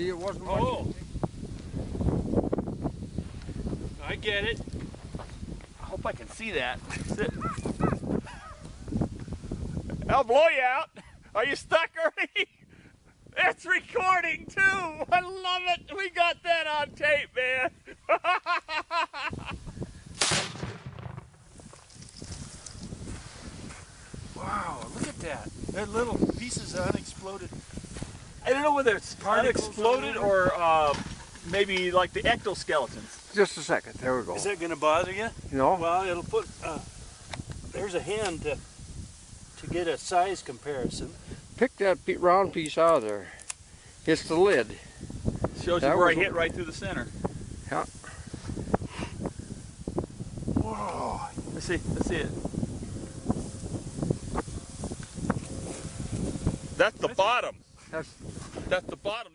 See, it wasn't much. Oh, I get it. I hope I can see that. I'll blow you out. Are you stuck, Ernie? It's recording too. I love it. We got that on tape, man. Wow, look at that. They're little pieces of unexploded. I don't know whether it's Particles unexploded or maybe like the ectoskeletons. Just a second. There we go. Is that going to bother you? No. Well, it'll put. There's a hand to get a size comparison. Pick that round piece out of there. It's the lid. Shows you where I hit right through the center. Yeah. Whoa. Let's see it. That's the bottom. That's the bottom.